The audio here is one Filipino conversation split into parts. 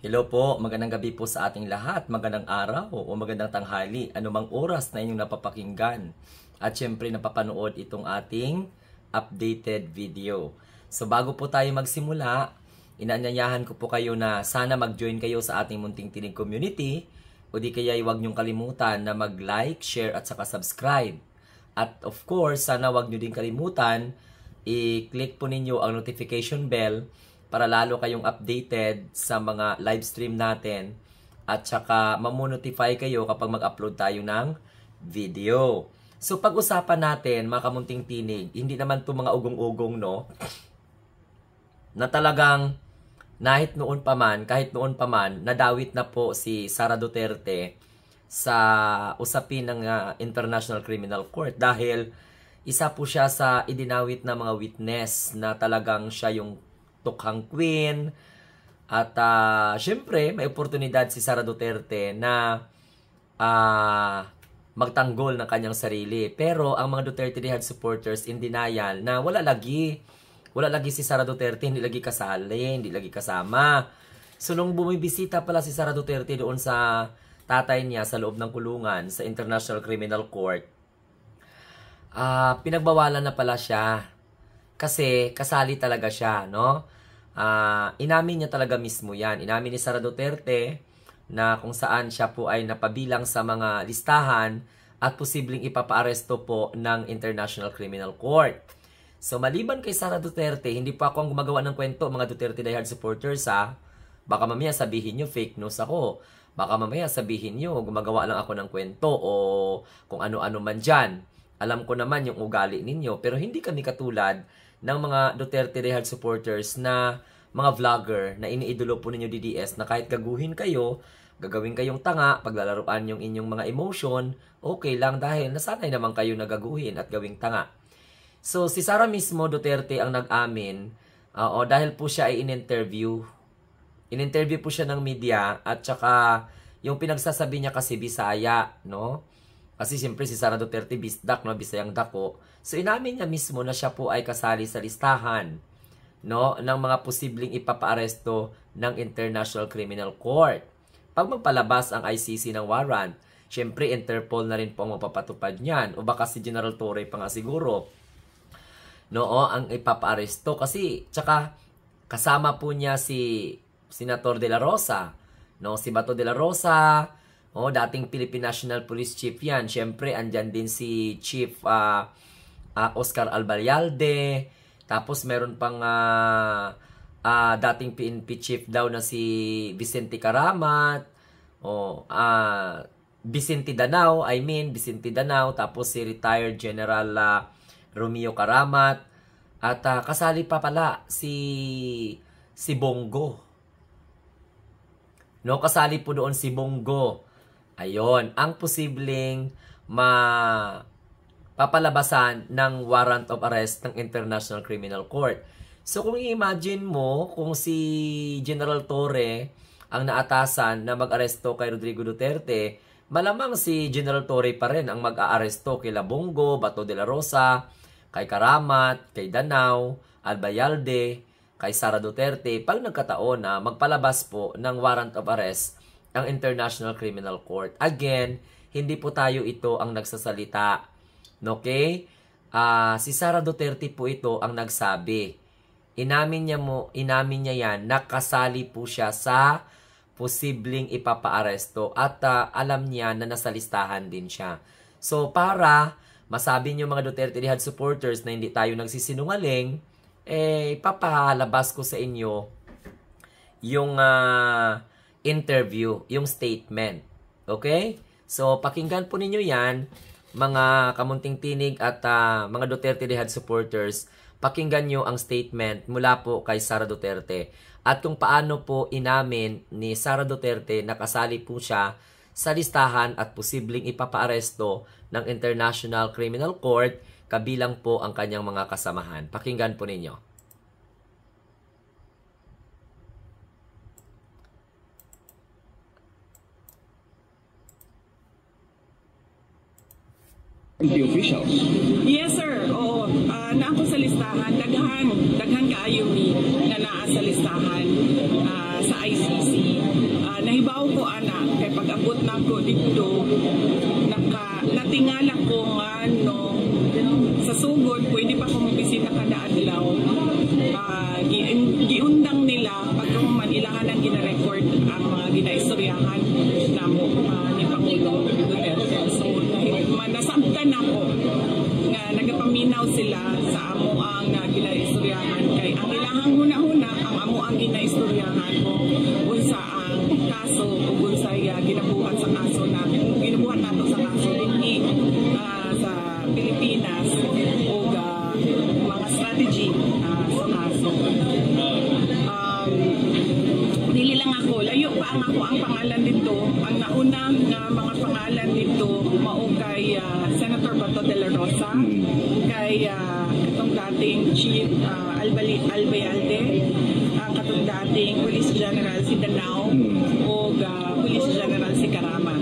Hello po, magandang gabi po sa ating lahat, magandang araw o magandang tanghali, anumang oras na inyong napapakinggan. At syempre napapanood itong ating updated video. So bago po tayo magsimula, inaanyayahan ko po kayo na sana mag-join kayo sa ating Munting Tinig community o di kaya huwag niyong kalimutan na mag-like, share at saka subscribe. At of course, sana huwag niyo din kalimutan i-click po ninyo ang notification bell para lalo kayong updated sa mga live stream natin at saka mamonotify kayo kapag mag-upload tayo ng video. So pag-usapan natin mga kamunting tinig, hindi naman to mga ugong-ugong no, na talagang kahit noon pa man, nadawit na po si Sara Duterte sa usapin ng International Criminal Court dahil isa po siya sa idinawit na mga witness na talagang siya yung tukhang queen. At syempre, may oportunidad si Sara Duterte na magtanggol ng kanyang sarili. Pero ang mga Duterte Rehad supporters in denial na wala lagi si Sara Duterte, hindi lagi kasali, hindi lagi kasama. So nung bumibisita pala si Sara Duterte doon sa tatay niya sa loob ng kulungan sa International Criminal Court, pinagbawalan na pala siya. Kasi kasali talaga siya, no? Inamin niya talaga mismo yan. Inamin ni Sara Duterte na kung saan siya po ay napabilang sa mga listahan at posibleng ipapaaresto po ng International Criminal Court. So maliban kay Sara Duterte, hindi pa ako ang gumagawa ng kwento, mga Duterte diehard supporters ha. Baka mamaya sabihin nyo fake news ako. Baka mamaya sabihin nyo gumagawa lang ako ng kwento o kung ano-ano man dyan. Alam ko naman yung ugali ninyo, pero hindi kami katulad ng mga Duterte diehard supporters na mga vlogger na iniidolo po ninyo DDS na kahit gaguhin kayo, gagawin kayong tanga, paglalaruan yung inyong mga emotion, okay lang dahil nasanay naman kayo na gaguhin at gawing tanga. So si Sara mismo Duterte ang nag-amin dahil po siya ay in-interview. In-interview po siya ng media at saka yung pinagsasabi niya kasi Bisaya, no? Kasi siyempre si Sara Duterte bisdak, no? Bisayang dako. So inamin niya mismo na siya po ay kasali sa listahan, no, ng mga posibleng ipapaaresto ng International Criminal Court. Pag magpalabas ang ICC ng warrant, siyempre Interpol na rin po ang mapapatupad niyan. O baka si General Torre pa nga siguro, no, ang ipapaaresto. Kasi, tsaka, kasama po niya si Senator De La Rosa, no, si Bato De La Rosa, dating Philippine National Police Chief yan. Siyempre, andyan din si Chief Oscar Albayalde. Tapos, meron pang dating PNP Chief daw na si Vicente Karamat. Vicente Danao. Tapos, si retired General Romeo Karamat. At kasali pa pala si Bongo. No, kasali po doon si Bongo. Ayon, ang posibleng papalabasan ng warrant of arrest ng International Criminal Court. So kung i-imagine mo kung si General Torre ang naatasan na mag-aresto kay Rodrigo Duterte, malamang si General Torre pa rin ang mag-aaresto kay Bongo, Bato de la Rosa, kay Karamat, kay Danao, Albayalde, kay Sara Duterte pag nagkataon na magpalabas po ng warrant of arrest ang International Criminal Court. Again, hindi po tayo ito ang nagsasalita. Okay? Si Sara Duterte po ito ang nagsabi. Inamin niya yan, nakasali po siya sa posibleng ipapaaresto at alam niya na nasa listahan din siya. So para masabi niyo mga Duterte Rehad supporters na hindi tayo nagsisinungaling, papalabas ko sa inyo yung interview, yung statement. Okay? So, pakinggan po ninyo yan, mga kamunting tinig at mga Duterte Rehad supporters. Pakinggan nyo ang statement mula po kay Sara Duterte. At kung paano po inamin ni Sara Duterte na kasali po siya sa listahan at posibleng ipapaaresto ng International Criminal Court, kabilang po ang kanyang mga kasamahan. Pakinggan po ninyo. The officials. Yes, sir. Oo. Na ako sa listahan. Daghan kaayo mi nga naa sa listahan sa ICC. Nahibaw ko, anak, kay pag-abot na ko dito, natingala ko nga, no, sa sugod, pwede pa ko mabisita kada adlaw. Giundang nila, pagkaman ilahan ang gina-record ang mga ginaistoryahan na mo ni Pangulong Duterte. So, nasabtan ako nga nagapaminaw sila sa amo ang ginaistoryahan kay ang ilahang huna-huna ang amo ang ginaistoryahan ko unsa ang kaso ug unsa ginabuhat sa kaso natin ginubuhat nato sa kaso dinhi sa Pilipinas ug mga strategy sa kaso. Dili lang ako, layo pa ang ako ang pangalan dito. Ang naunang mga pangalan dito mao kay Senator Bato de la Rosa, kay itong dating Chief Albayalde, katong dating Police General si Danao, o Police General si Karama.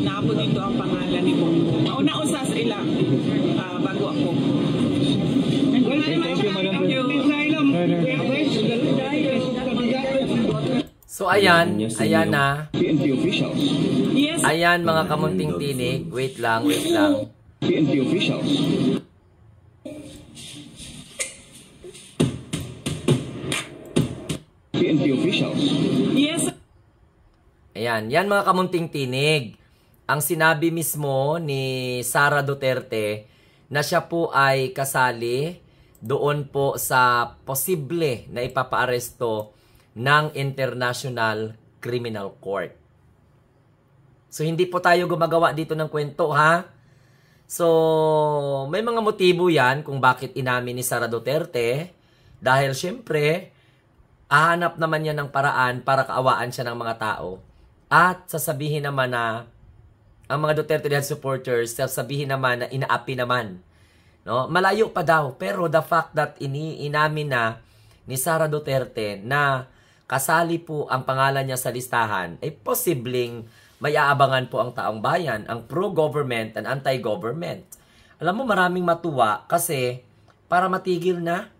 Napo dito ang pangalan ni Bongo. Mauna usa sa ila bago ako. Thank you, Madam So ayan na. PNP officials. Yes. Ayan mga kamunting tinig. Wait lang. PNP officials. PNP officials. Yes. Ayan, yan mga kamunting tinig. Ang sinabi mismo ni Sara Duterte na siya po ay kasali doon po sa posible na ipapaaresto ng International Criminal Court. So, hindi po tayo gumagawa dito ng kwento, ha? So, may mga motibo yan kung bakit inamin ni Sara Duterte. Dahil, syempre, hahanap naman niya ng paraan para kaawaan siya ng mga tao. At sasabihin naman na ang mga Duterte supporters, sasabihin naman na inaapi naman. No? Malayo pa daw. Pero the fact that inamin na ni Sara Duterte na kasali po ang pangalan niya sa listahan, ay posibleng may aabangan po ang taong bayan, ang pro-government and anti-government. Alam mo, maraming matuwa kasi para matigil na,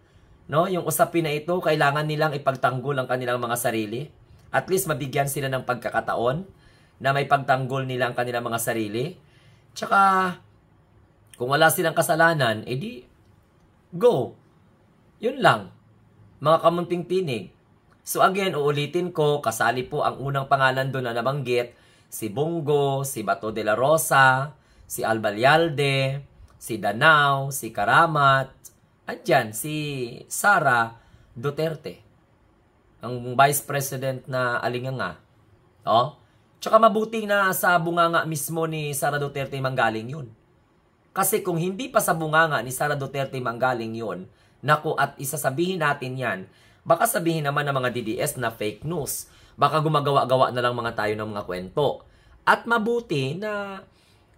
no, yung usapin na ito, kailangan nilang ipagtanggol ang kanilang mga sarili. At least mabigyan sila ng pagkakataon na may pagtanggol nila ang kanilang mga sarili. Tsaka, kung wala silang kasalanan, edi, go. Yun lang. Mga kamunting tinig. So again, uulitin ko, kasali po ang unang pangalan doon na nabanggit, si Bongo, si Bato de la Rosa, si Albayalde, si Danao, si Karamat, at dyan, si Sara Duterte, ang Vice President na alinganga. Oh? Tsaka mabuti na sa bunganga mismo ni Sara Duterte manggaling yun. Kasi kung hindi pa sa bunganga ni Sara Duterte manggaling yun, naku, at isasabihin natin yan, baka sabihin naman ng mga DDS na fake news. Baka gumagawa-gawa na lang mga tayo ng mga kwento. At mabuti na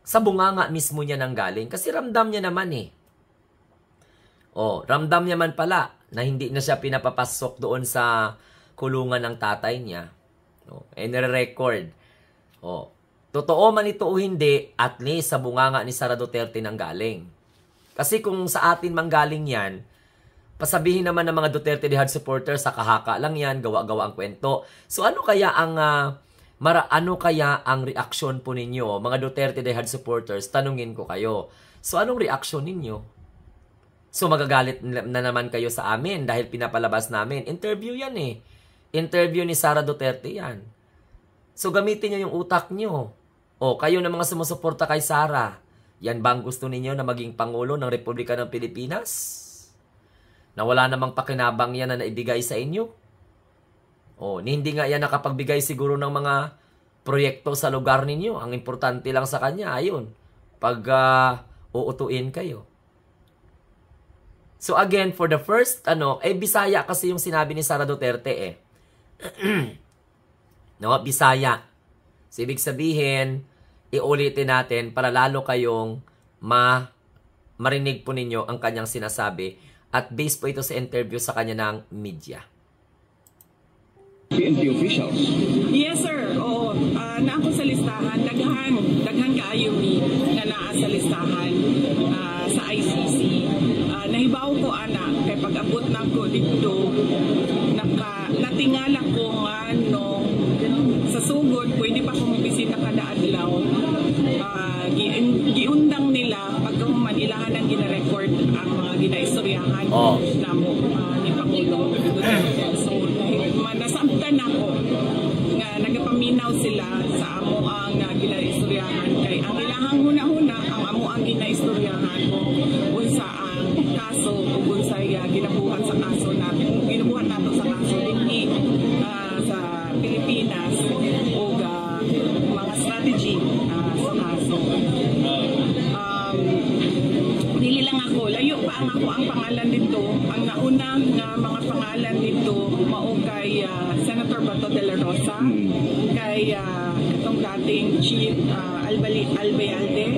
sa bunganga mismo niya nang galing. Kasi ramdam niya naman eh. Oh, ramdam niya man pala na hindi na siya pinapapasok doon sa kulungan ng tatay niya. Oh, nire-record. Oh, totoo man ito o hindi, at least sa bunganga ni Sara Duterte nang galing. Kasi kung sa atin manggaling yan, pasabihin naman ng mga Duterte Dihad supporters sa kahaka lang yan, gawa-gawa ang kwento. So ano kaya ang reaksyon po ninyo, mga Duterte Dihad supporters? Tanungin ko kayo. So anong reaksyon ninyo? So magagalit na naman kayo sa amin dahil pinapalabas namin. Interview yan eh. Interview ni Sara Duterte yan. So gamitin niyo yung utak niyo. O kayo na mga sumusuporta kay Sara, yan ba ang gusto ninyo na maging Pangulo ng Republika ng Pilipinas? Na wala namang pakinabang yan na naibigay sa inyo? O, hindi nga yan nakapagbigay siguro ng mga proyekto sa lugar ninyo. Ang importante lang sa kanya, ayun, pag uutuin kayo. So again, for the first, Bisaya kasi yung sinabi ni Sara Duterte eh. No, Bisaya. So, ibig sabihin, iulitin natin para lalo kayong marinig po ninyo ang kanyang sinasabi. At based po ito sa interview sa kanya ng media. PNP officials. Yes, sir. Oo. Na ako sa listahan. Daghan kaayo mi nga naa sa listahan. sa sugod, pwede pa kung bisita kada adlaw. Giundang nila pagkahuman ilahan ang gina-record ang mga ginaistoryahan namo ni Pangulong Duterte. So nasabtan ako nga nagapaminaw sila sa amo ang ginaistoryahan kay ang ilahang huna-huna ang amo ang ginaistoryahan unsa ang kaso ug unsay ginabuhat sa kaso natin ginabuhat nato sa kaso dinhi sa Pilipinas ug mga strategy sa kaso. Dili lang ako, layo pa ang ako ang pangalan dito. Ang nauna nga mga pangalan dito mao kay Senator Bato de la Rosa, kay katong dating Chief Albayalde,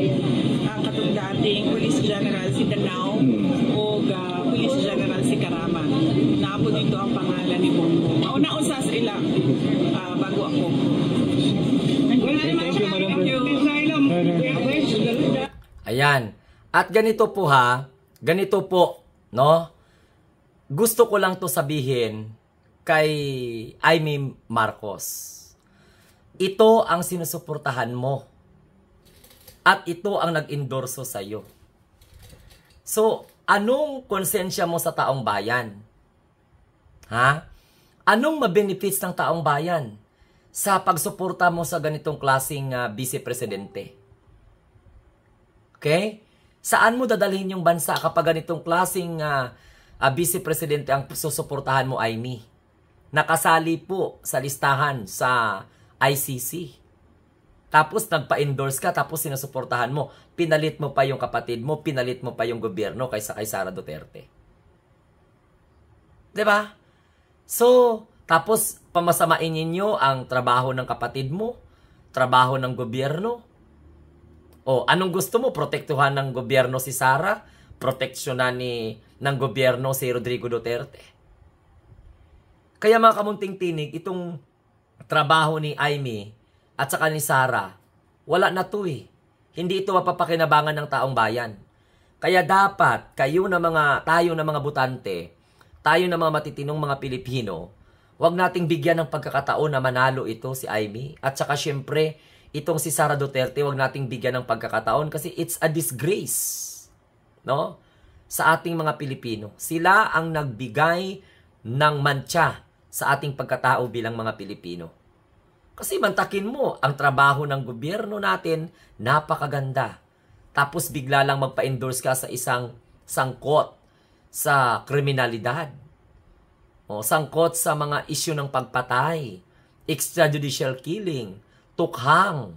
katong dating Police General si Danao o Police General si Karama. Napo dito ang pangalan ni Bongo. Mauna usa sa ila bago ako. Thank you, Madam President. Ayan. At ganito po ganito po, no? Gusto ko lang to sabihin kay Amy Marcos. Ito ang sinusuportahan mo. At ito ang nag-endorso sa iyo. So, anong konsensya mo sa taong bayan? Ha? Anong mabenefits ng taong bayan sa pagsuporta mo sa ganitong klaseng vice presidente? Okay? Saan mo dadalhin yung bansa kapag ganitong klaseng vice presidente ang susuportahan mo, Amy? Nakasali po sa listahan sa ICC. Tapos nagpa-endorse ka, tapos sinusuportahan mo. Pinalit mo pa yung kapatid mo, pinalit mo pa yung gobyerno kaysa kay Sara Duterte. 'Di ba? So, tapos pamasamain ninyo ang trabaho ng kapatid mo, trabaho ng gobyerno. O, anong gusto mo? Protektuhan ng gobyerno si Sara? Proteksyonan ng gobyerno si Rodrigo Duterte? Kaya mga kamunting tinig, itong trabaho ni Amy at saka ni Sara, wala na to eh. Hindi ito mapapakinabangan ng taong bayan. Kaya dapat tayo na mga butante, tayo na mga matitinong mga Pilipino, wag nating bigyan ng pagkakataon na manalo ito si Amy. At saka syempre, itong si Sara Duterte, wag nating bigyan ng pagkakataon kasi it's a disgrace, no? Sa ating mga Pilipino. Sila ang nagbigay ng mantsa sa ating pagkatao bilang mga Pilipino. Kasi mantakin mo, ang trabaho ng gobyerno natin, napakaganda. Tapos bigla lang magpa-endorse ka sa isang sangkot sa kriminalidad. O sangkot sa mga isyu ng pagpatay, extrajudicial killing, tukhang,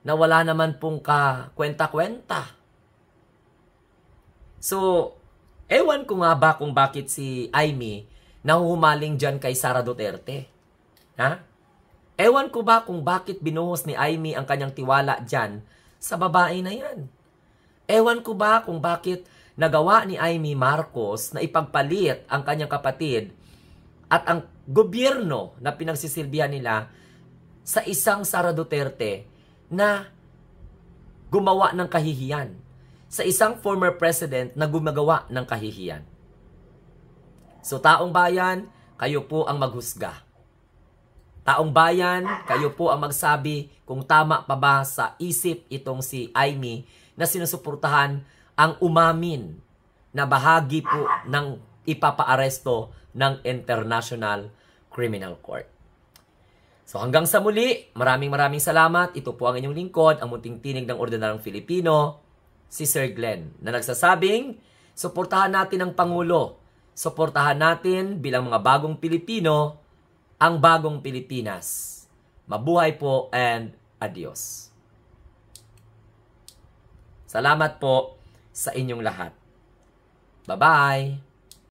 na wala naman pong kwenta-kwenta. So, ewan ko nga ba kung bakit si Amy nahuhumaling dyan kay Sara Duterte. Ha? Ewan ko ba kung bakit binuhos ni Amy ang kanyang tiwala dyan sa babae na yan. Ewan ko ba kung bakit nagawa ni Amy Marcos na ipagpalit ang kanyang kapatid at ang gobyerno na pinagsisilbihan nila sa isang Sara Duterte na gumawa ng kahihiyan. Sa isang former president na gumagawa ng kahihiyan. So taong bayan, kayo po ang maghusga. Taong bayan, kayo po ang magsabi kung tama pa ba sa isip itong si Amy na sinusuportahan ang umamin na bahagi po ng ipapaaresto ng International Criminal Court. So hanggang sa muli, maraming salamat. Ito po ang inyong lingkod, ang munting tinig ng ordinaryong Filipino, si Sir Glenn, na nagsasabing, suportahan natin ang Pangulo. Suportahan natin bilang mga bagong Pilipino, ang bagong Pilipinas. Mabuhay po and adios. Salamat po sa inyong lahat. Bye-bye!